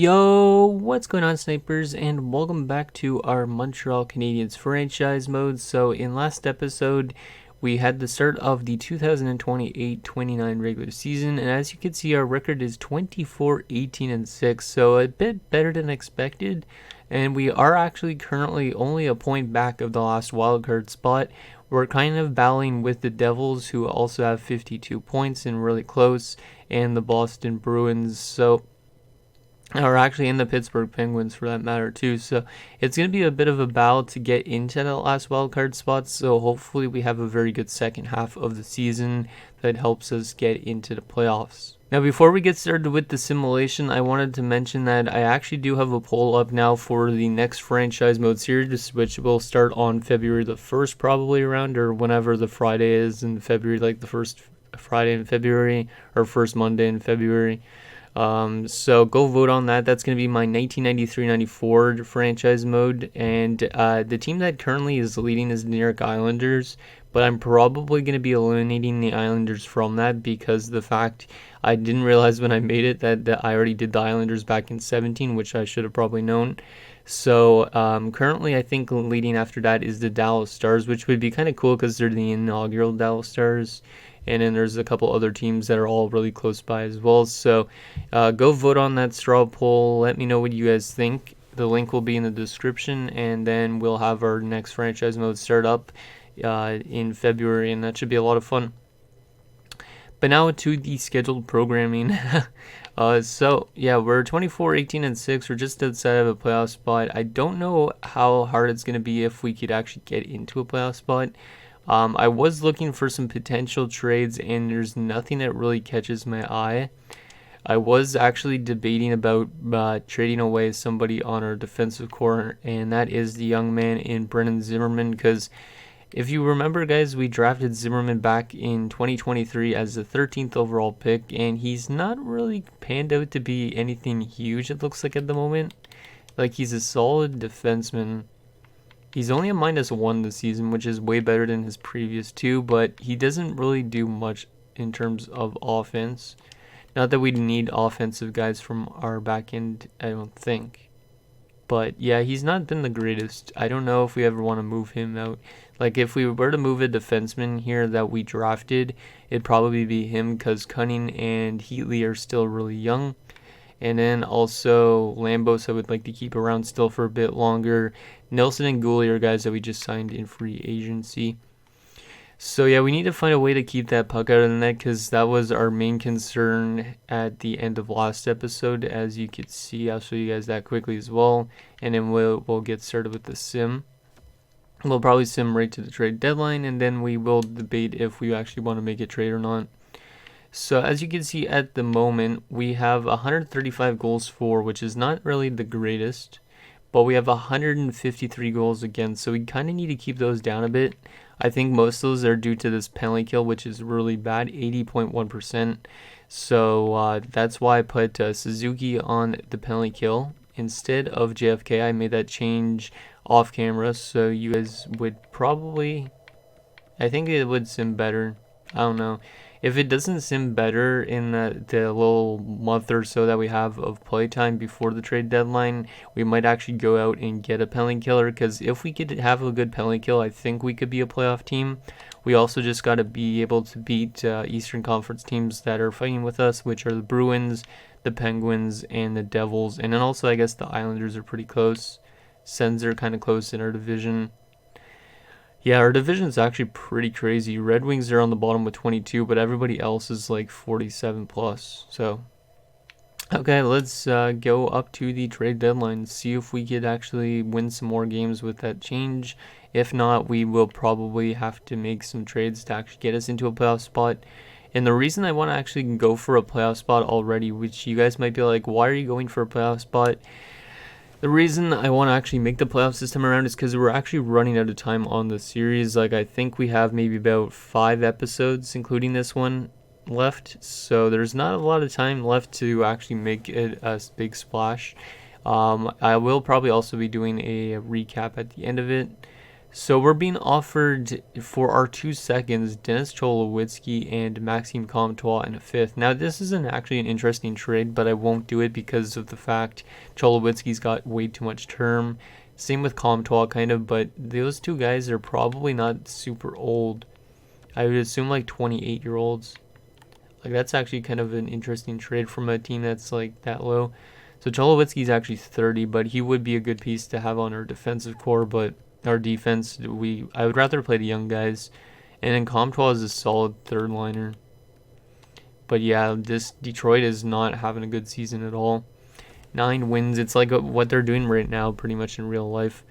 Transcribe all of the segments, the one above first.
Yo, what's going on, snipers, and welcome back to our Montreal Canadiens franchise mode. So in last episode, we had the start of the 2028-29 regular season, and as you can see, our record is 24-18-6, so a bit better than expected, and we are actually currently only a point back of the last wildcard spot. We're kind of battling with the Devils, who also have 52 points and really close, and the Boston Bruins, or actually in the Pittsburgh Penguins for that matter too. So it's going to be a bit of a battle to get into that last wildcard spot. So hopefully we have a very good second half of the season that helps us get into the playoffs. Now before we get started with the simulation, I wanted to mention that I actually do have a poll up now for the next franchise mode series, which will start on February the 1st, probably around, or whenever the Friday is in February, like the first Friday in February or first Monday in February. So go vote on that. That's going to be my 1993-94 franchise mode, and the team that currently is leading is the New York Islanders, but I'm probably going to be eliminating the Islanders from that because the fact I didn't realize when I made it that I already did the Islanders back in 17, which I should have probably known. So currently I think leading after that is the Dallas Stars, which would be kind of cool because they're the inaugural Dallas Stars. And then there's a couple other teams that are all really close by as well. So go vote on that straw poll. Let me know what you guys think. The link will be in the description. And then we'll have our next franchise mode start up in February. And that should be a lot of fun. But now to the scheduled programming. So yeah, we're 24-18-6. We're just outside of a playoff spot. I don't know how hard it's going to be if we could actually get into a playoff spot. I was looking for some potential trades, and there's nothing that really catches my eye. I was actually debating about trading away somebody on our defensive core, and that is the young man in Brennan Zimmerman, because if you remember, guys, we drafted Zimmerman back in 2023 as the 13th overall pick, and he's not really panned out to be anything huge, it looks like, at the moment. Like, he's a solid defenseman. He's only a -1 this season, which is way better than his previous two, but he doesn't really do much in terms of offense. Not that we need offensive guys from our back end, I don't think. But yeah, he's not been the greatest. I don't know if we ever want to move him out. Like, if we were to move a defenseman here that we drafted, it'd probably be him because Cunning and Heatley are still really young. And then also Lambos I would like to keep around still for a bit longer. Nelson and Gooley are guys that we just signed in free agency. So yeah, we need to find a way to keep that puck out of the net because that was our main concern at the end of last episode. As you could see, I'll show you guys that quickly as well. And then we'll get started with the sim. We'll probably sim right to the trade deadline, and then we will debate if we actually want to make a trade or not. So as you can see at the moment, we have 135 goals for, which is not really the greatest, but we have 153 goals against, so we kind of need to keep those down a bit. I think most of those are due to this penalty kill, which is really bad, 80.1%. So that's why I put Suzuki on the penalty kill instead of JFK. I made that change off camera, so you guys would probably, I think it would sim better. I don't know. If it doesn't sim better in the little month or so that we have of playtime before the trade deadline, we might actually go out and get a penalty killer, because if we could have a good penalty kill, I think we could be a playoff team. We also just got to be able to beat Eastern Conference teams that are fighting with us, which are the Bruins, the Penguins, and the Devils. And then also, I guess, the Islanders are pretty close. Sens are kind of close in our division. Yeah, our division is actually pretty crazy. Red Wings are on the bottom with 22, but everybody else is like 47 plus. So, okay, let's go up to the trade deadline, see if we could actually win some more games with that change. If not, we will probably have to make some trades to actually get us into a playoff spot. And the reason I want to actually go for a playoff spot already, which you guys might be like, why are you going for a playoff spot? The reason I want to actually make the playoffs this time around is because we're actually running out of time on the series. Like, I think we have maybe about 5 episodes, including this one, left. So there's not a lot of time left to actually make it a big splash. I will probably also be doing a recap at the end of it. So we're being offered for our 2 seconds, Dennis Cholowitsky and Maxime Comtois in a 5th. Now this isn't actually an interesting trade, but I won't do it because of the fact Cholowitsky's got way too much term. Same with Comtois kind of, but those two guys are probably not super old. I would assume like 28-year-olds. Like that's actually kind of an interesting trade from a team that's like that low. So Cholowitsky's actually 30, but he would be a good piece to have on our defensive core, but our defense, I would rather play the young guys. And then Comtois is a solid third liner. But yeah, this Detroit is not having a good season at all. 9 wins. It's like what they're doing right now, pretty much in real life.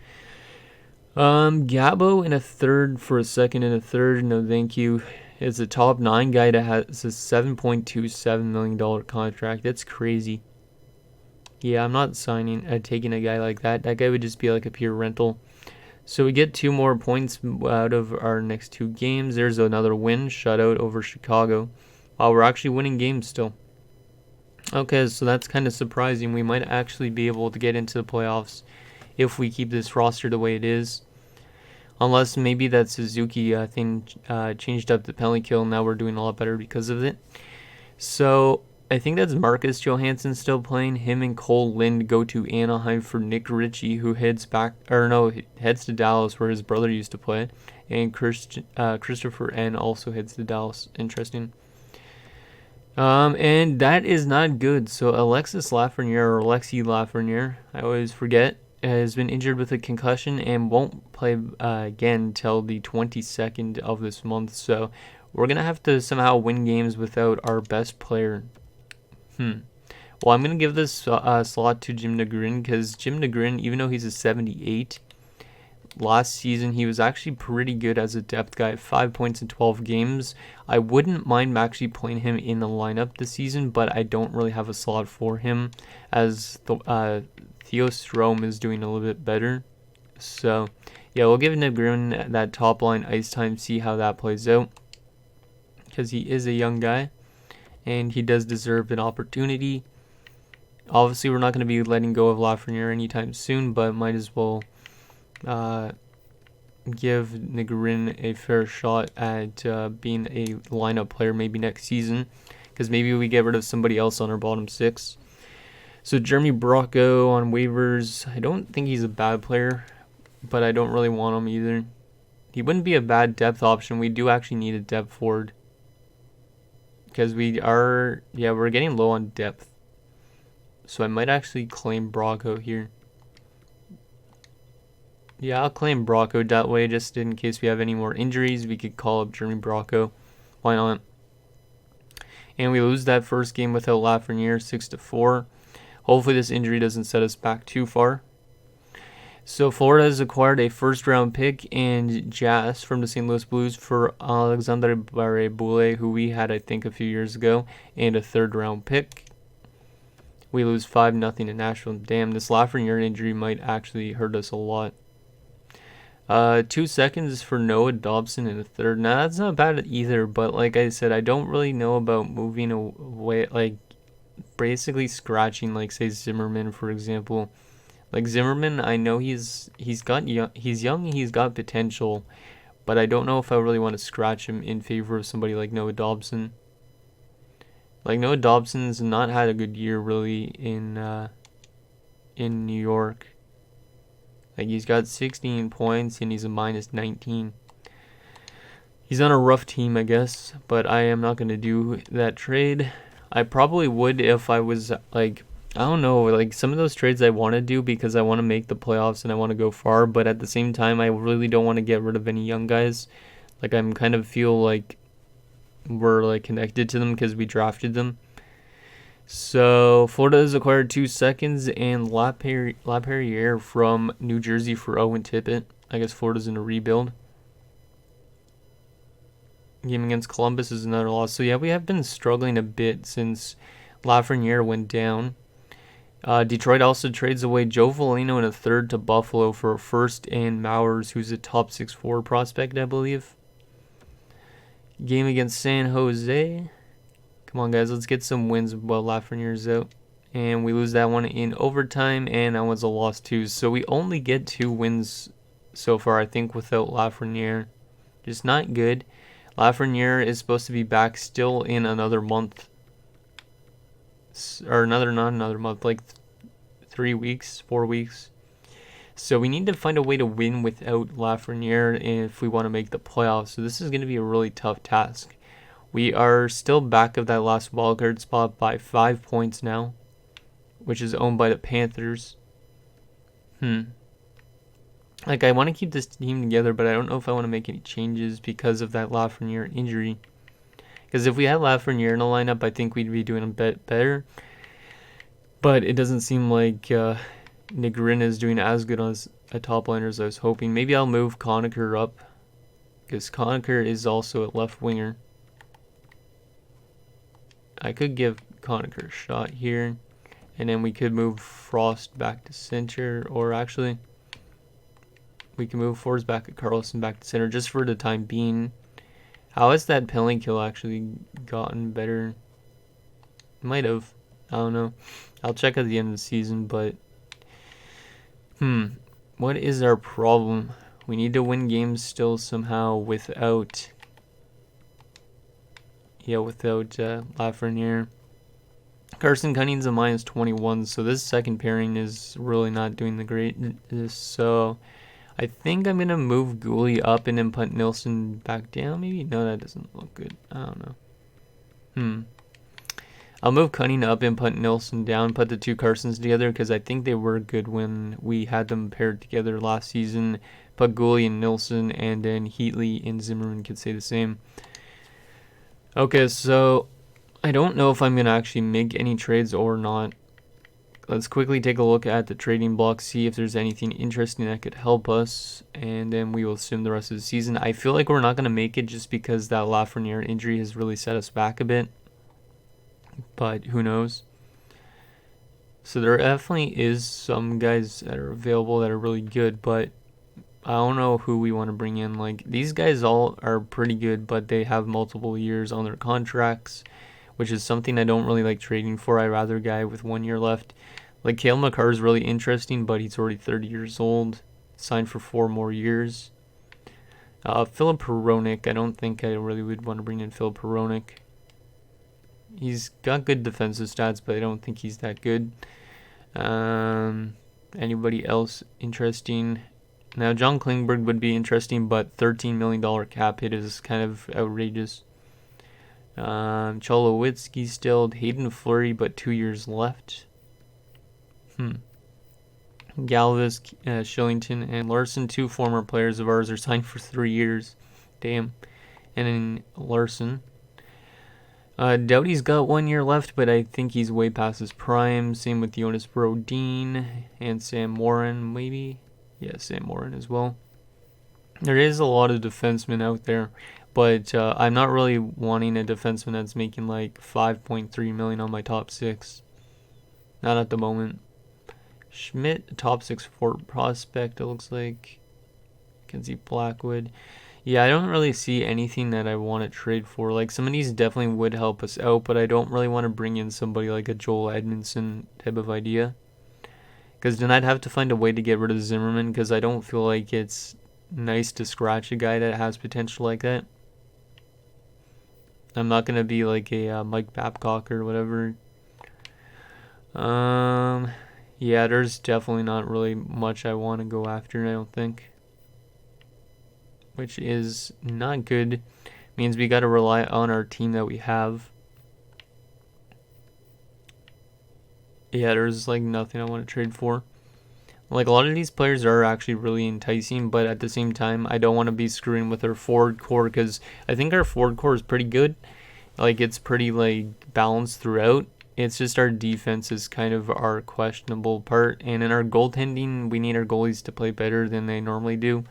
Gabo in a 3rd for a 2nd and a 3rd. No, thank you. It's a top 9 guy that has a $7.27 million contract. That's crazy. Yeah, I'm not taking a guy like that. That guy would just be like a pure rental. So we get 2 more points out of our next 2 games. There's another win, shutout over Chicago. Wow, we're actually winning games still. Okay, so that's kind of surprising. We might actually be able to get into the playoffs if we keep this roster the way it is. Unless maybe that Suzuki thing changed up the penalty kill, and now we're doing a lot better because of it. So I think that's Marcus Johansson still playing. Him and Cole Lind go to Anaheim for Nick Ritchie, who heads to Dallas where his brother used to play. And Christopher N also heads to Dallas. Interesting. And that is not good. So Alexis Lafreniere, or Alexi Lafreniere, I always forget, has been injured with a concussion and won't play again until the 22nd of this month. So we're going to have to somehow win games without our best player. Well, I'm going to give this slot to Jim Negrin, because Jim Negrin, even though he's a 78, last season he was actually pretty good as a depth guy, 5 points in 12 games. I wouldn't mind actually playing him in the lineup this season, but I don't really have a slot for him, as Theo Strome is doing a little bit better. So yeah, we'll give Negrin that top line ice time, see how that plays out, because he is a young guy and he does deserve an opportunity. Obviously, we're not going to be letting go of Lafreniere anytime soon, but might as well give Negrin a fair shot at being a lineup player maybe next season, because maybe we get rid of somebody else on our bottom 6. So Jeremy Brocco on waivers. I don't think he's a bad player, but I don't really want him either. He wouldn't be a bad depth option. We do actually need a depth forward, because we're getting low on depth. So I might actually claim Brocco here. Yeah, I'll claim Brocco that way, just in case we have any more injuries. We could call up Jeremy Brocco. Why not? And we lose that first game without Lafreniere, 6-4. Hopefully this injury doesn't set us back too far. So Florida has acquired a first-round pick and Jazz from the St. Louis Blues for Alexandre Barré-Boulet, who we had, I think, a few years ago, and a third-round pick. We lose 5-0 to Nashville. Damn, this Lafreniere injury might actually hurt us a lot. 2 seconds for Noah Dobson in the 3rd. Now, that's not bad either, but like I said, I don't really know about moving away, like basically scratching, like say Zimmerman, for example. Like Zimmerman, I know he's young, he's got potential, but I don't know if I really want to scratch him in favor of somebody like Noah Dobson. Like Noah Dobson's not had a good year really in New York. Like he's got 16 points and he's a minus 19. He's on a rough team, I guess, but I am not going to do that trade. I probably would if I was like, I don't know, like some of those trades I want to do because I want to make the playoffs and I want to go far, but at the same time I really don't want to get rid of any young guys. Like I'm kind of feel like we're like connected to them because we drafted them. So Florida has acquired 2 seconds and LaPerriere from New Jersey for Owen Tippett. I guess Florida's in a rebuild. Game against Columbus is another loss. So yeah, we have been struggling a bit since Lafreniere went down. Detroit also trades away Joe Foligno in a 3rd to Buffalo for a 1st and Mowers, who's a top 6 forward prospect, I believe. Game against San Jose. Come on, guys, let's get some wins while Lafreniere's out. And we lose that one in overtime, and that was a loss too. So we only get 2 wins so far, I think, without Lafreniere. Just not good. Lafreniere is supposed to be back still in another month. Or not another month, like 3 weeks, 4 weeks. So we need to find a way to win without Lafreniere if we want to make the playoffs. So this is going to be a really tough task. We are still back of that last wildcard spot by 5 points now, which is owned by the Panthers. Like, I want to keep this team together, but I don't know if I want to make any changes because of that Lafreniere injury. Because if we had Lafreniere in the lineup, I think we'd be doing a bit better. But it doesn't seem like Negrin is doing as good as a top liner as I was hoping. Maybe I'll move Conacher up, because Conacher is also a left winger. I could give Conacher a shot here, and then we could move Frost back to center, or actually, we can move Forsberg back at Carlson back to center just for the time being. How has that penalty kill actually gotten better? Might have. I don't know. I'll check at the end of the season, but what is our problem? We need to win games still somehow without Lafreniere. Carson Cunning's a minus 21, so this second pairing is really not doing the greatest. So I think I'm going to move Gooley up and then put Nilsson back down. Maybe? No, that doesn't look good. I don't know. I'll move Cunning up and put Nilsson down, put the two Carsons together, because I think they were good when we had them paired together last season. Put Gooley and Nilsson, and then Heatley and Zimmerman could say the same. Okay, so I don't know if I'm going to actually make any trades or not. Let's quickly take a look at the trading block, see if there's anything interesting that could help us, and then we will sim the rest of the season. I feel like we're not going to make it just because that Lafreniere injury has really set us back a bit, but who knows. So there definitely is some guys that are available that are really good, but I don't know who we want to bring in. Like, these guys all are pretty good, but they have multiple years on their contracts, which is something I don't really like trading for. I'd rather a guy with 1 year left. Like, Cale Makar is really interesting, but he's already 30 years old, signed for 4 more years. Philip Hronek, I don't think I really would want to bring in Philip Hronek. He's got good defensive stats, but I don't think he's that good. Anybody else interesting? Now, John Klingberg would be interesting, but $13 million cap hit is kind of outrageous. Cholowitsky still, Hayden Fleury, but 2 years left. Galvis, Shillington, and Larson, 2 former players of ours, are signed for 3 years. Damn. And then Larson. Doughty's got 1 year left, but I think he's way past his prime. Same with Jonas Brodin and Sam Morin, maybe. Yeah, Sam Morin as well. There is a lot of defensemen out there, but I'm not really wanting a defenseman that's making like $5.3 million on my top 6. Not at the moment. Schmidt, top 6 Fort prospect, it looks like. Can see Blackwood. Yeah, I don't really see anything that I want to trade for. Like, some of these definitely would help us out, but I don't really want to bring in somebody like a Joel Edmondson type of idea. Because then I'd have to find a way to get rid of Zimmerman, because I don't feel like it's nice to scratch a guy that has potential like that. I'm not going to be like a Mike Babcock or whatever. Yeah, there's definitely not really much I want to go after, I don't think. Which is not good. Means we got to rely on our team that we have. Yeah, there's like nothing I want to trade for. Like, a lot of these players are actually really enticing, but at the same time, I don't want to be screwing with our forward core, because I think our forward core is pretty good. Like, it's pretty like balanced throughout. It's just our defense is kind of our questionable part, and in our goaltending, we need our goalies to play better than they normally do.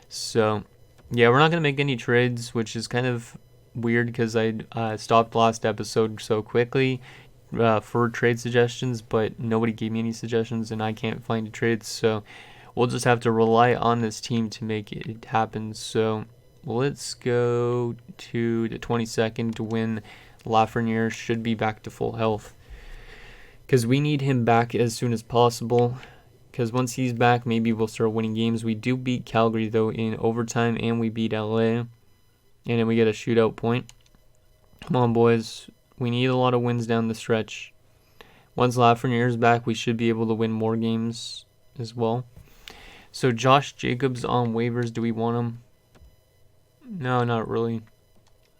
So yeah, we're not going to make any trades, which is kind of weird because I stopped last episode so quickly for trade suggestions, but nobody gave me any suggestions and I can't find a trade, so we'll just have to rely on this team to make it happen. So let's go to the 22nd when Lafreniere should be back to full health, because we need him back as soon as possible. because once he's back, maybe we'll start winning games. We do beat Calgary, though, in overtime, and we beat LA. And then we get a shootout point. Come on, boys. We need a lot of wins down the stretch. Once Lafreniere's back, we should be able to win more games as well. So Josh Jacobs on waivers. Do we want him? No, not really.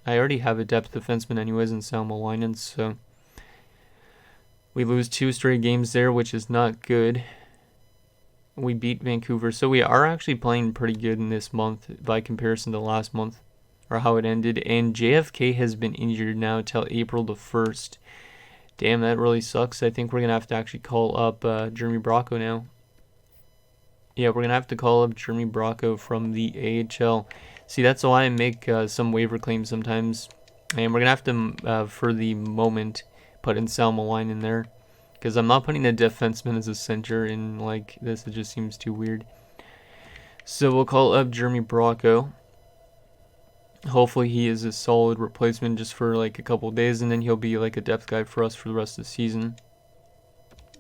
I already have a depth defenseman anyways in SMYTHE, so we lose 2 straight games there, which is not good. We beat Vancouver, so we are actually playing pretty good in this month by comparison to last month, or how it ended. And JFK has been injured now till April the 1st. Damn, that really sucks. I think we're going to have to actually call up Jeremy Bracco now. Yeah, we're going to have to call up Jeremy Bracco from the AHL. See, that's why I make some waiver claims sometimes. And we're going to have to, for the moment, put in SMYTHE in there. Because I'm not putting a defenseman as a center in like this. It just seems too weird. So we'll call up Jeremy Bracco. Hopefully he is a solid replacement just for like a couple days, and then he'll be like a depth guy for us for the rest of the season.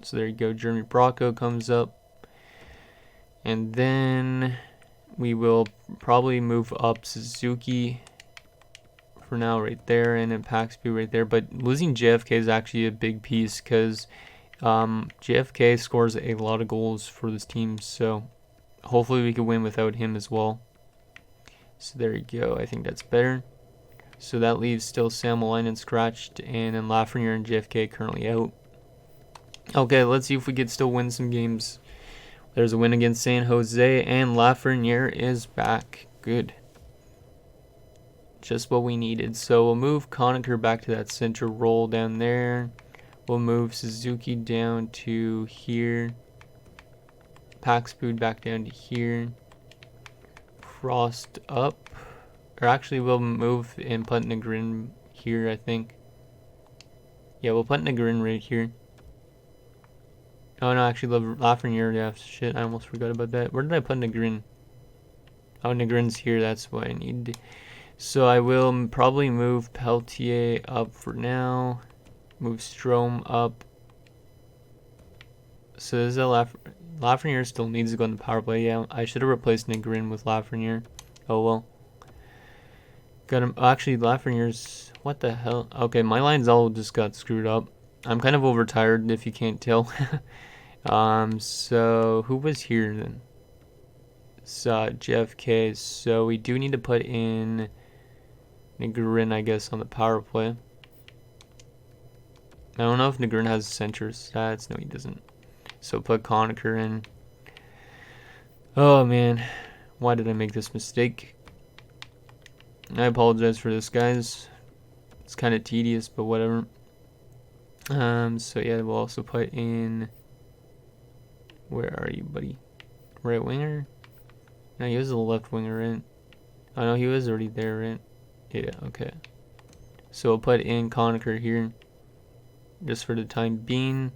So there you go, Jeremy Bracco comes up. And then we will probably move up Suzuki for now right there, and then Paxby right there. But losing JFK is actually a big piece because JFK scores a lot of goals for this team, so hopefully we can win without him as well. So there you go. I think that's better. So that leaves still SMYTHE scratched, and then Lafreniere and JFK currently out. Okay, let's see if we could still win some games. There's a win against San Jose, and Lafreniere is back. Good. Just what we needed. So we'll move Conacher back to that center role down there. We'll move Suzuki down to here. Paxfood back down to here. Frost up. Or actually, we'll move and put Negrin here, I think. Yeah, we'll put Negrin right here. Oh, no, actually, Lafreniere. Yeah, shit, I almost forgot about that. Where did I put Negrin? Oh, Negrin's here. That's what I need. So I will probably move Peltier up for now. Move Strome up. So this is a Lafreniere still needs to go in the power play. Yeah, I should have replaced Negrin with Lafreniere. Oh well. Got him. Actually, Lafreniere's. What the hell? Okay, my lines all just got screwed up. I'm kind of overtired if you can't tell. So who was here then? JFK. So we do need to put in Negrin, I guess, on the power play. I don't know if Negrin has center stats. No, he doesn't. So put Conacher in. Oh man, why did I make this mistake? I apologize for this, guys. It's kind of tedious, but whatever. So yeah, we'll also put in. Where are you, buddy? Right winger? No, he was the left winger, right? Oh no, he was already there, right? Yeah, okay. So we'll put in Conacher here, just for the time being.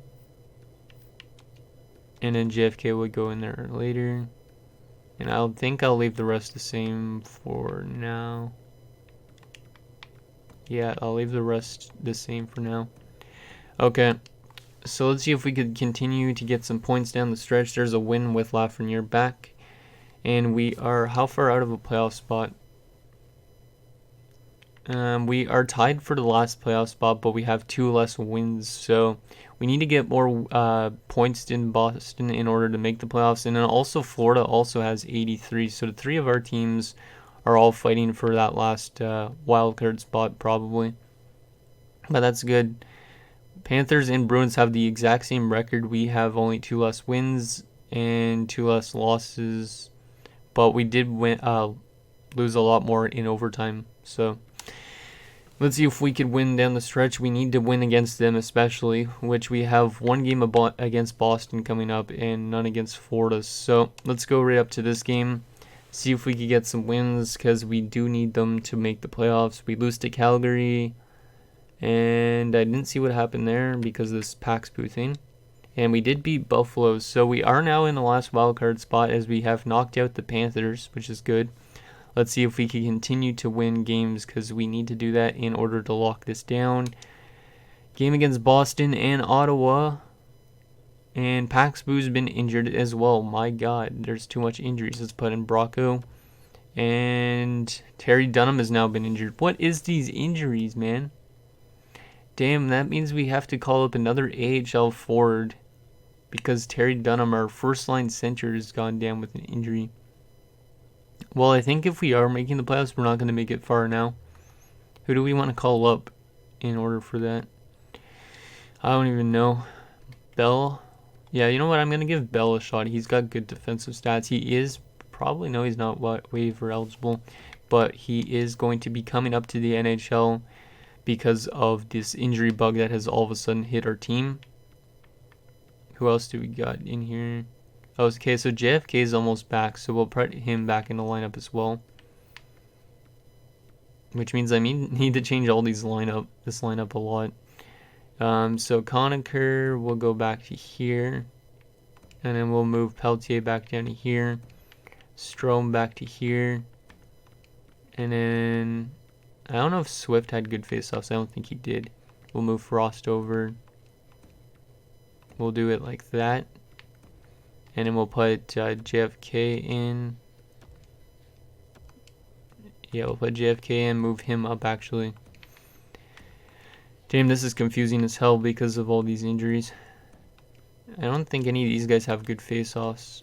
And then JFK would go in there later. And I think I'll leave the rest the same for now. Yeah, I'll leave the rest the same for now. Okay. So let's see if we could continue to get some points down the stretch. There's a win with Lafreniere back. And we are how far out of a playoff spot? We are tied for the last playoff spot, but we have 2 less wins. So we need to get more points in Boston in order to make the playoffs. And then also Florida also has 83. So the 3 of our teams are all fighting for that last wild card spot probably. But that's good. Panthers and Bruins have the exact same record. We have only 2 less wins and 2 less losses. But we did lose a lot more in overtime. So let's see if we could win down the stretch. We need to win against them especially, which we have 1 game against Boston coming up and none against Florida. So let's go right up to this game, see if we could get some wins because we do need them to make the playoffs. We lose to Calgary, and I didn't see what happened there because of this Paxpoo thing. And we did beat Buffalo, so we are now in the last wildcard spot as we have knocked out the Panthers, which is good. Let's see if we can continue to win games because we need to do that in order to lock this down. Game against Boston and Ottawa. And Paxbu's been injured as well. My God, there's too much injuries. Let's put in Brocco. And Terry Dunham has now been injured. What is these injuries, man? Damn, that means we have to call up another AHL forward because Terry Dunham, our first line center, has gone down with an injury. Well, I think if we are making the playoffs, we're not going to make it far now. Who do we want to call up in order for that? I don't even know. Bell? Yeah, you know what? I'm going to give Bell a shot. He's got good defensive stats. He is probably, no, he's not waiver eligible, but he is going to be coming up to the NHL because of this injury bug that has all of a sudden hit our team. Who else do we got in here? Oh, okay, so JFK is almost back, so we'll put him back in the lineup as well. Which means I need to change all this lineup a lot. So Conacher will go back to here. And then we'll move Peltier back down to here. Strome back to here. And then I don't know if Swift had good faceoffs. I don't think he did. We'll move Frost over. We'll do it like that. And then we'll put JFK in. Yeah, we'll put JFK in, move him up actually. Damn, this is confusing as hell because of all these injuries. I don't think any of these guys have good face-offs.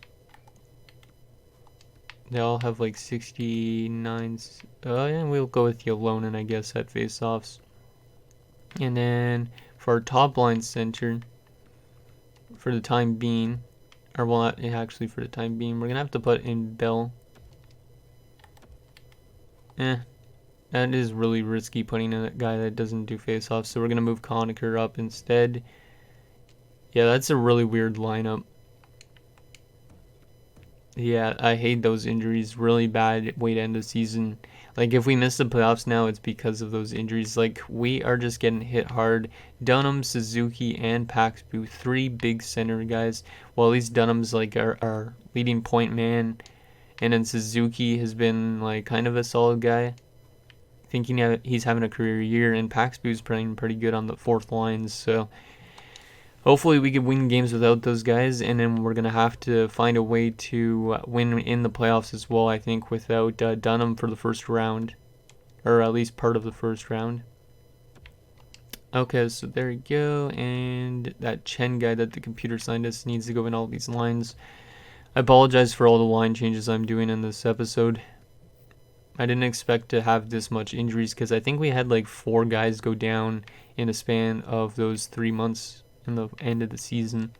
They all have like 69s. And we'll go with Yolonen, I guess, at face-offs. And then for our top line center, for the time being, or well, not actually for the time being, we're going to have to put in Bell. That is really risky putting in a guy that doesn't do face-offs, so we're going to move Conacher up instead. Yeah, that's a really weird lineup. Yeah, I hate those injuries. Really bad way to end the season. Like, if we miss the playoffs now, it's because of those injuries. Like, we are just getting hit hard. Dunham, Suzuki, and Paxbu, 3 big center guys. Well, at least Dunham's, like, our leading point man. And then Suzuki has been, like, kind of a solid guy. Thinking he's having a career year. And Paxbu's playing pretty good on the fourth lines, so hopefully we can win games without those guys, and then we're going to have to find a way to win in the playoffs as well, I think, without Dunham for the first round, or at least part of the first round. Okay, so there you go, and that Chen guy that the computer scientist needs to go in all these lines. I apologize for all the line changes I'm doing in this episode. I didn't expect to have this much injuries because I think we had like 4 guys go down in a span of those 3 months in the end of the season.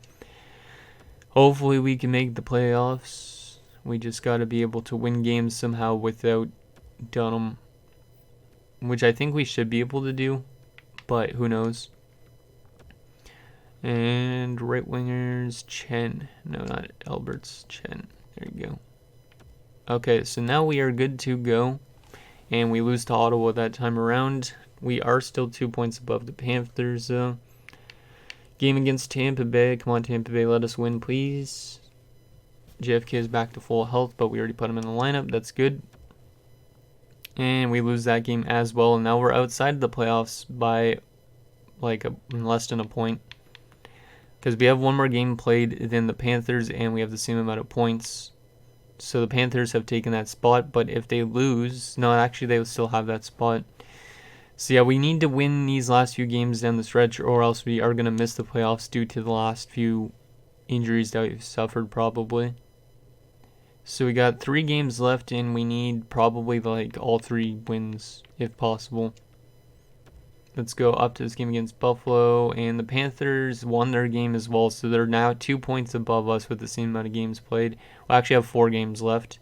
Hopefully we can make the playoffs. We just got to be able to win games somehow without Dunham, which I think we should be able to do, but who knows. And right wingers, Chen. No, not Alberts, Chen. There you go. Okay, so now we are good to go, and we lose to Ottawa that time around. We are still 2 points above the Panthers, though. Game against Tampa Bay. Come on, Tampa Bay, let us win, please. JFK is back to full health, but we already put him in the lineup. That's good. And we lose that game as well, and now we're outside the playoffs by like less than a point. Because we have one more game played than the Panthers, and we have the same amount of points. So the Panthers have taken that spot, but if they lose, no, actually they will still have that spot. So yeah, we need to win these last few games down the stretch, or else we are going to miss the playoffs due to the last few injuries that we've suffered probably. So we got 3 games left, and we need probably like all 3 wins if possible. Let's go up to this game against Buffalo, and the Panthers won their game as well, so they're now 2 points above us with the same amount of games played. We'll actually have 4 games left.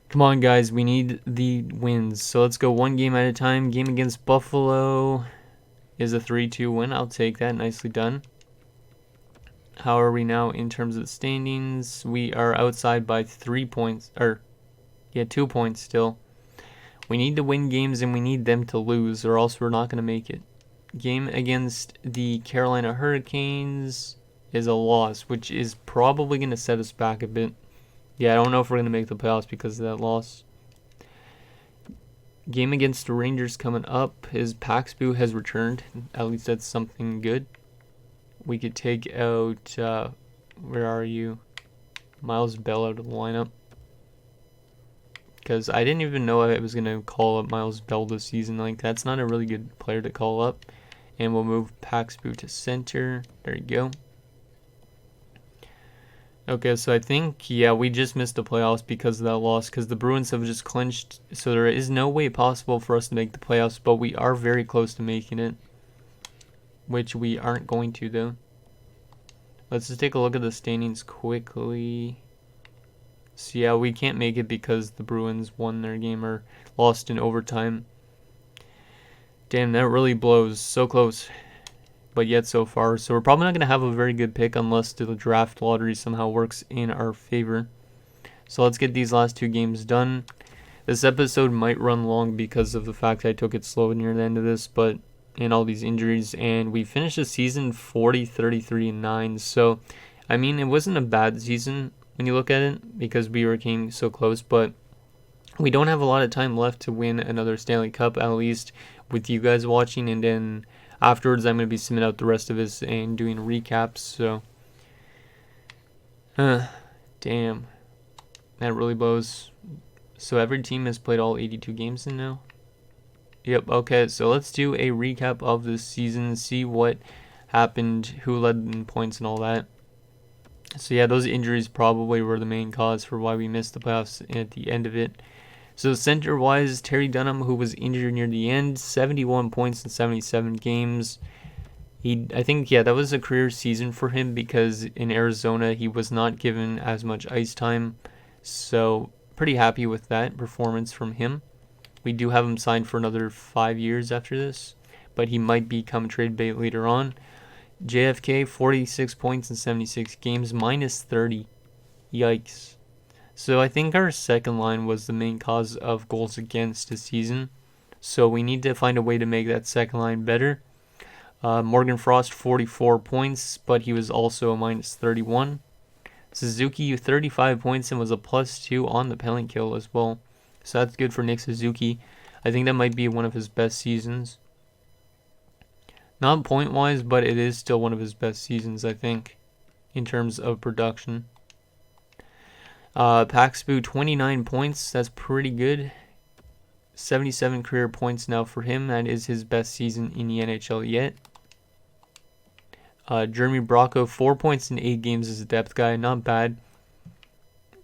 Come on, guys, we need the wins. So let's go 1 game at a time. Game against Buffalo is a 3-2 win. I'll take that. Nicely done. How are we now in terms of the standings? We are outside by 3 points, 2 points still. We need to win games, and we need them to lose, or else we're not going to make it. Game against the Carolina Hurricanes is a loss, which is probably going to set us back a bit. Yeah, I don't know if we're going to make the playoffs because of that loss. Game against the Rangers coming up is Paxbu has returned. At least that's something good. we could take out, where are you? Miles Bell out of the lineup. Because I didn't even know I was going to call up Miles Bell this season. Like, that's not a really good player to call up. And we'll move Paxbu to center. There you go. Okay, so I think, yeah, we just missed the playoffs because of that loss. Because the Bruins have just clinched. So there is no way possible for us to make the playoffs. But we are very close to making it. Which we aren't going to, though. Let's just take a look at the standings quickly. So yeah, we can't make it because the Bruins won their game or lost in overtime. Damn, that really blows. So close, but yet so far. So we're probably not going to have a very good pick unless the draft lottery somehow works in our favor. So let's get these last two games done. This episode might run long because of the fact I took it slow near the end of this, but and all these injuries. And we finished the season 40, 33, and 9. So, I mean, it wasn't a bad season when you look at it because we were getting so close, but we don't have a lot of time left to win another Stanley Cup, at least with you guys watching, and then afterwards I'm going to be summing out the rest of this and doing recaps. So damn, that really blows. So every team has played all 82 games in now. Yep, okay, so let's do a recap of this season, see what happened, who led in points and all that. So yeah, those injuries probably were the main cause for why we missed the playoffs at the end of it. So center-wise, Terry Dunham, who was injured near the end, 71 points in 77 games. I think, yeah, that was a career season for him because in Arizona he was not given as much ice time. So pretty happy with that performance from him. We do have him signed for another 5 years after this, but he might become trade bait later on. JFK, 46 points in 76 games, minus 30. Yikes. So I think our second line was the main cause of goals against this season. So we need to find a way to make that second line better. Morgan Frost, 44 points, but he was also a minus 31. Suzuki, 35 points and was a +2 on the penalty kill as well. So that's good for Nick Suzuki. I think that might be one of his best seasons. Not point-wise, but it is still one of his best seasons, I think, in terms of production. Paxbu, 29 points. That's pretty good. 77 career points now for him. That is his best season in the NHL yet. Jeremy Bracco, 4 points in 8 games as a depth guy. Not bad.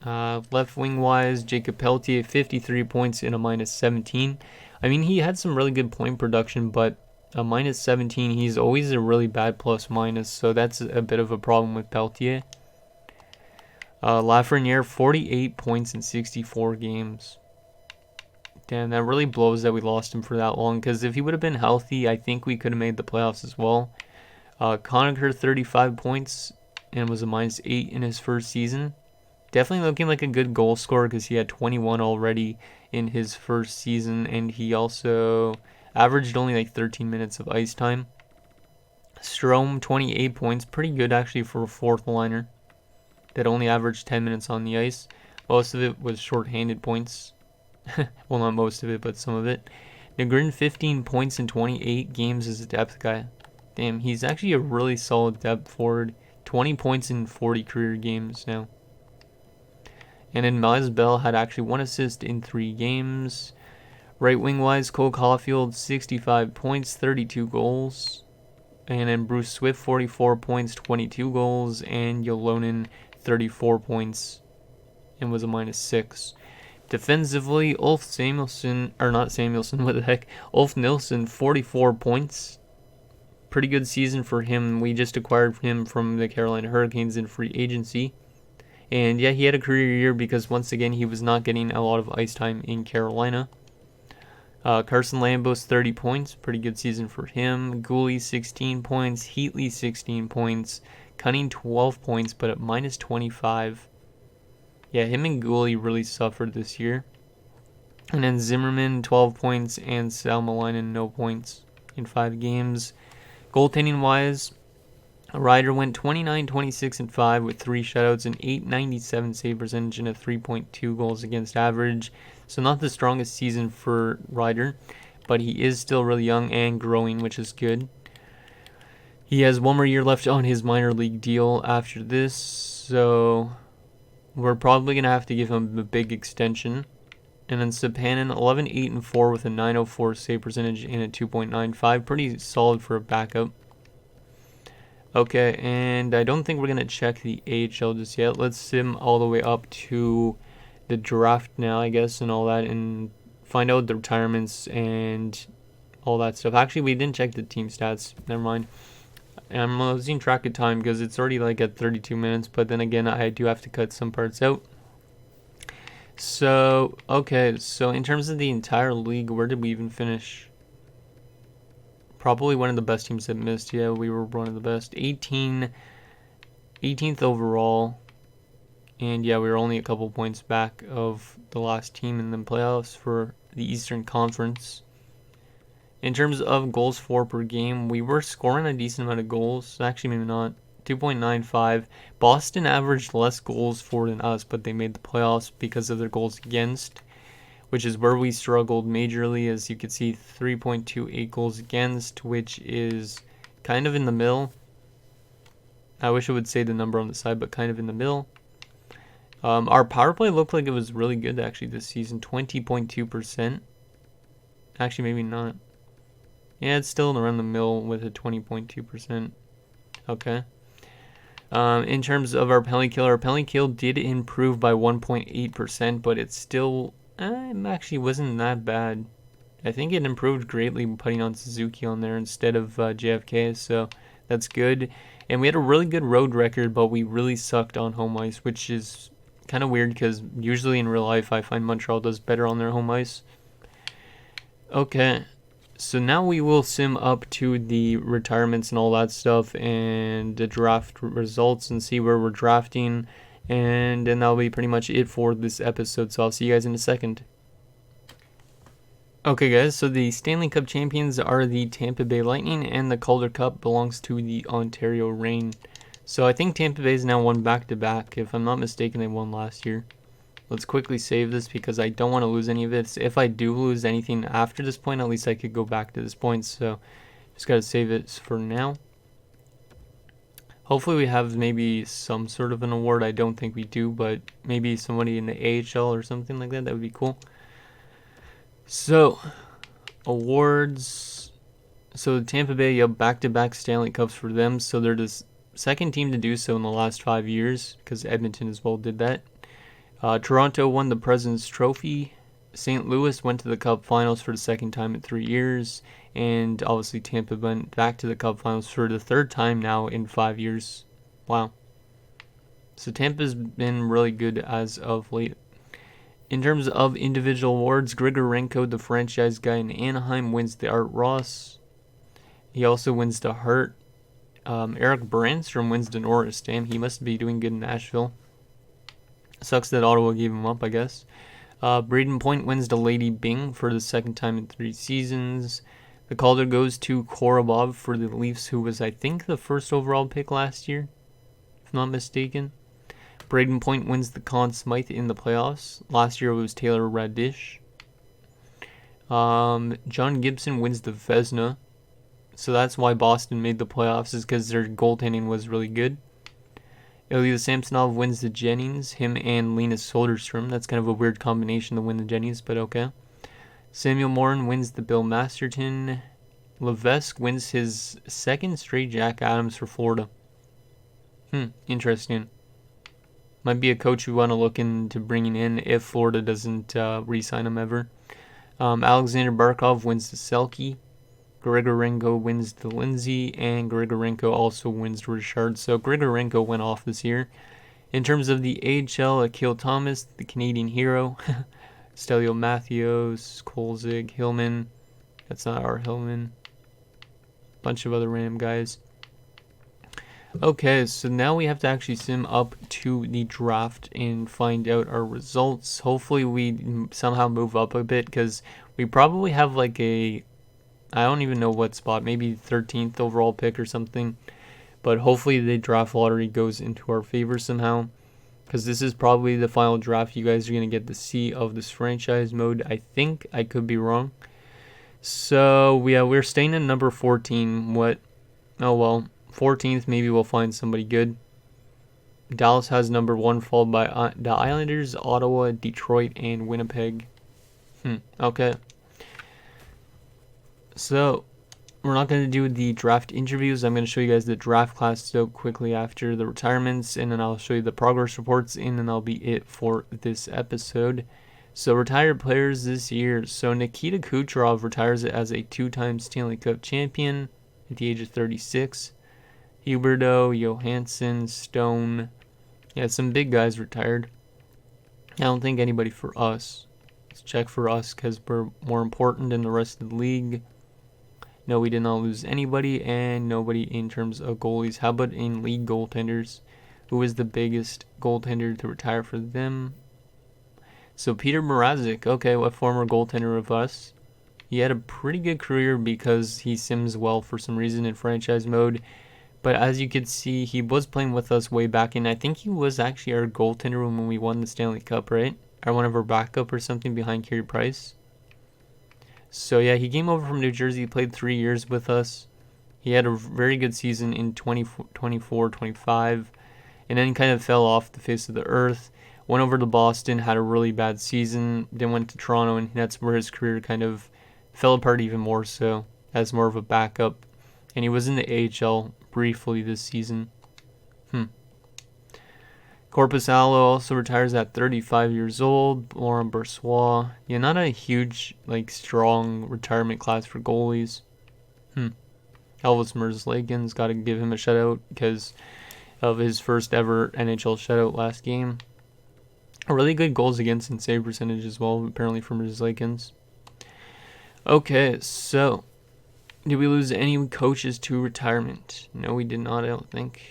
Left wing-wise, Jacob Pelletier, 53 points in a minus 17. I mean, he had some really good point production, but a minus 17, he's always a really bad plus-minus, so that's a bit of a problem with Pelletier. Lafreniere, 48 points in 64 games. Damn, that really blows that we lost him for that long, because if he would have been healthy, I think we could have made the playoffs as well. Conacher, 35 points, and was a minus 8 in his first season. Definitely looking like a good goal scorer because he had 21 already in his first season, and he also averaged only like 13 minutes of ice time. Strome, 28 points. Pretty good actually for a fourth liner that only averaged 10 minutes on the ice. Most of it was shorthanded points. Well, not most of it, but some of it. Negrin, 15 points in 28 games as a depth guy. Damn, he's actually a really solid depth forward. 20 points in 40 career games now. And then Miles Bell had actually 1 assist in 3 games. Right wing wise, Cole Caulfield, 65 points, 32 goals. And then Bruce Swift, 44 points, 22 goals. And Yolonen, 34 points and was a minus 6. Defensively, Ulf Nilsson, Ulf Nilsson, 44 points. Pretty good season for him. We just acquired him from the Carolina Hurricanes in free agency. And yeah, he had a career year because once again, he was not getting a lot of ice time in Carolina. Carson Lambos, 30 points. Pretty good season for him. Gooley, 16 points. Heatley, 16 points. Cunning, 12 points, but at minus 25. Yeah, him and Gooley really suffered this year. And then Zimmerman, 12 points. And Salmelainen, no points in 5 games. Goaltending-wise, Ryder went 29, 26, and 5 with 3 shutouts and 897 save percentage and a 3.2 goals against average. So not the strongest season for Ryder, but he is still really young and growing, which is good. He has one more year left on his minor league deal after this, so we're probably going to have to give him a big extension. And then Sepanen, 11-8-4 with a 904 save percentage and a 2.95. Pretty solid for a backup. Okay, and I don't think we're going to check the AHL just yet. Let's sim all the way up to the draft now, I guess, and all that, and find out the retirements and all that stuff. Actually, we didn't check the team stats. Never mind. I'm losing track of time because it's already like at 32 minutes, but then again, I do have to cut some parts out. So, okay, so in terms of the entire league, where did we even finish? Probably one of the best teams that missed. Yeah, we were one of the best. 18th overall. And yeah, we were only a couple points back of the last team in the playoffs for the Eastern Conference. In terms of goals for per game, we were scoring a decent amount of goals. Actually, maybe not. 2.95. Boston averaged less goals for than us, but they made the playoffs because of their goals against, which is where we struggled majorly. As you can see, 3.28 goals against, which is kind of in the middle. I wish I would say the number on the side, but kind of in the middle. Our power play looked like it was really good actually this season, 20.2%. Actually, maybe not. Yeah, it's still around the middle with a 20.2%. Okay. In terms of our penalty kill did improve by 1.8%, but it still actually wasn't that bad. I think it improved greatly putting on Suzuki on there instead of JFK, so that's good. And we had a really good road record, but we really sucked on home ice, which is kind of weird because usually in real life I find Montreal does better on their home ice. Okay. So now we will sim up to the retirements and all that stuff and the draft results and see where we're drafting. And then that'll be pretty much it for this episode. So I'll see you guys in a second. Okay guys, so the Stanley Cup champions are the Tampa Bay Lightning and the Calder Cup belongs to the Ontario Reign. So I think Tampa Bay's now won back-to-back. If I'm not mistaken, they won last year. Let's quickly save this because I don't want to lose any of it. If I do lose anything after this point, at least I could go back to this point. So just got to save it for now. Hopefully we have maybe some sort of an award. I don't think we do, but maybe somebody in the AHL or something like that. That would be cool. So, awards. So Tampa Bay, back-to-back Stanley Cups for them. So they're the second team to do so in the last 5 years because Edmonton as well did that. Toronto won the President's Trophy. St. Louis went to the Cup Finals for the second time in 3 years. And obviously Tampa went back to the Cup Finals for the third time now in 5 years. Wow. So Tampa's been really good as of late. In terms of individual awards, Grigorenko, the franchise guy in Anaheim, wins the Art Ross. He also wins the Hart. Eric Brandstrom wins the Norris. Damn, he must be doing good in Nashville. Sucks that Ottawa gave him up, I guess. Braden Point wins the Lady Byng for the second time in 3 seasons. The Calder goes to Korobov for the Leafs, who was, I think, the first overall pick last year, if not mistaken. Braden Point wins the Conn Smythe in the playoffs. Last year it was Taylor Radish. John Gibson wins the Vezina. So that's why Boston made the playoffs, is because their goaltending was really good. Ilya Samsonov wins the Jennings, him and Linus Soderstrom. That's kind of a weird combination to win the Jennings, but okay. Samuel Morin wins the Bill Masterton. Levesque wins his second straight Jack Adams for Florida. Interesting. Might be a coach we want to look into bringing in if Florida doesn't re-sign him ever. Alexander Barkov wins the Selke. Grigorenko wins the Lindsay, and Grigorenko also wins Richard. So Grigorenko went off this year. In terms of the AHL, Akil Thomas, the Canadian hero. Stelio Matthews, Kolzig, Hillman. That's not our Hillman. Bunch of other random guys. Okay, so now we have to actually sim up to the draft and find out our results. Hopefully we somehow move up a bit because we probably have like I don't even know what spot, maybe 13th overall pick or something. But hopefully the draft lottery goes into our favor somehow, because this is probably the final draft you guys are going to get to see of this franchise mode. I think. I could be wrong. So, yeah, we're staying in number 14. What? Oh, well. 14th, maybe we'll find somebody good. Dallas has number 1, followed by the Islanders, Ottawa, Detroit, and Winnipeg. Okay. So, we're not going to do the draft interviews. I'm going to show you guys the draft class so quickly after the retirements, and then I'll show you the progress reports, and then that'll be it for this episode. So, retired players this year. So, Nikita Kucherov retires as a 2-time Stanley Cup champion at the age of 36. Huberdeau, Johansson, Stone. Yeah, some big guys retired. I don't think anybody for us. Let's check for us because we're more important than the rest of the league. No, we did not lose anybody, and nobody in terms of goalies. How about in league goaltenders? Who was the biggest goaltender to retire for them? So Peter Mrazek, okay, a former goaltender of us. He had a pretty good career because he sims well for some reason in franchise mode. But as you can see, he was playing with us way back, and I think he was actually our goaltender when we won the Stanley Cup, right? Or one of our backup or something behind Carey Price. So yeah, he came over from New Jersey, played 3 years with us. He had a very good season in 24-25, and then kind of fell off the face of the earth. Went over to Boston, had a really bad season, then went to Toronto, and that's where his career kind of fell apart even more so, as more of a backup. And he was in the AHL briefly this season. Korpisalo also retires at 35 years old. Laurent Brossoit. Yeah, not a huge, strong retirement class for goalies. Elvis Merzlikins, got to give him a shout out because of his first ever NHL shutout last game. A really good goals against and save percentage as well, apparently, from Merzlikins. Okay, so did we lose any coaches to retirement? No, we did not, I don't think.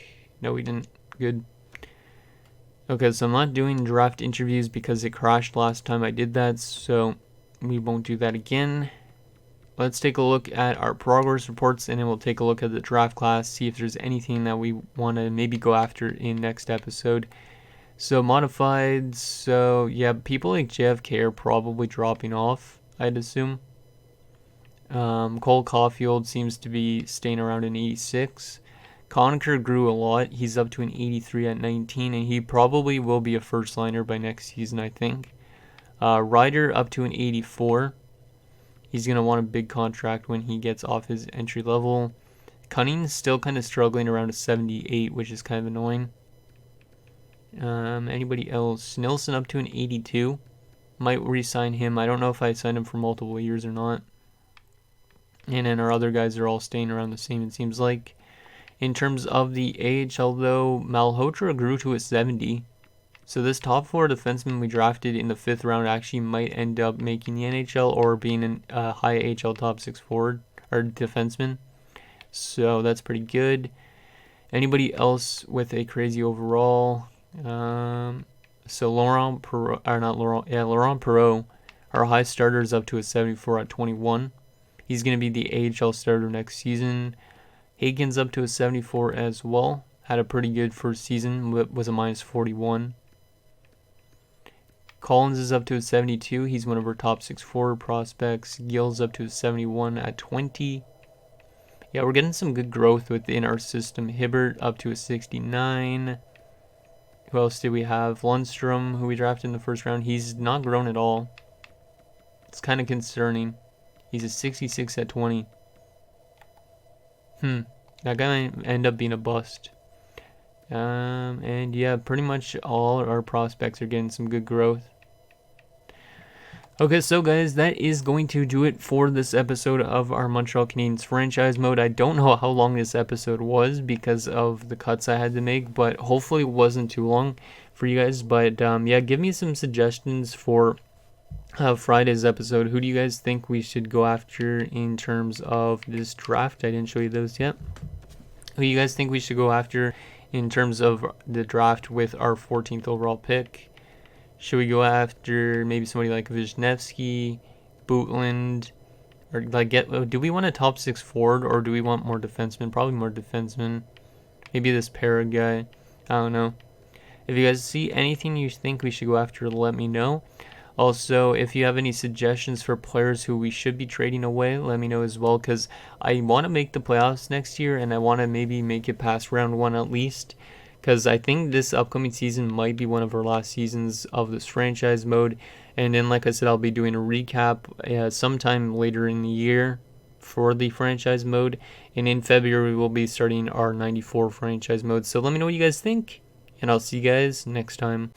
No, we didn't. Good. Okay, so I'm not doing draft interviews because it crashed last time I did that, so we won't do that again. Let's take a look at our progress reports, and then we'll take a look at the draft class, see if there's anything that we want to maybe go after in next episode. So modified, so yeah, people like JFK are probably dropping off, I'd assume. Cole Caulfield seems to be staying around an 86. Conacher grew a lot. He's up to an 83 at 19, and he probably will be a first liner by next season, I think. Ryder up to an 84. He's going to want a big contract when he gets off his entry level. Cunning's still kind of struggling around a 78, which is kind of annoying. Anybody else? Nilsson up to an 82. Might re-sign him. I don't know if I signed him for multiple years or not. And then our other guys are all staying around the same, it seems like. In terms of the AHL, though, Malhotra grew to a 70. So this top 4 defenseman we drafted in the 5th round actually might end up making the NHL or being a high AHL top 6 forward or defenseman. So that's pretty good. Anybody else with a crazy overall? So Laurent Perreault, our high starter, is up to a 74 at 21. He's going to be the AHL starter next season. Hagen's up to a 74 as well. Had a pretty good first season, was a minus 41. Collins is up to a 72. He's one of our top 6 forward prospects. Gill's up to a 71 at 20. Yeah, we're getting some good growth within our system. Hibbert up to a 69. Who else did we have? Lundstrom, who we drafted in the first round. He's not grown at all. It's kind of concerning. He's a 66 at 20. That guy might end up being a bust. And yeah, pretty much all our prospects are getting some good growth. Okay, so guys, that is going to do it for this episode of our Montreal Canadiens franchise mode. I don't know how long this episode was because of the cuts I had to make, but hopefully it wasn't too long for you guys. But yeah, give me some suggestions for Friday's episode. Who do you guys think we should go after in terms of this draft? I didn't show you those yet. Who do you guys think we should go after in terms of the draft with our 14th overall pick? Should we go after maybe somebody like Wisniewski, Bootland, or do we want a top 6 forward or do we want more defensemen? Probably more defensemen. Maybe this para guy. I don't know. If you guys see anything you think we should go after, let me know. Also, if you have any suggestions for players who we should be trading away, let me know as well, because I want to make the playoffs next year, and I want to maybe make it past round 1 at least, because I think this upcoming season might be one of our last seasons of this franchise mode. And then, like I said, I'll be doing a recap sometime later in the year for the franchise mode, and in February we'll be starting our 94 franchise mode. So let me know what you guys think, and I'll see you guys next time.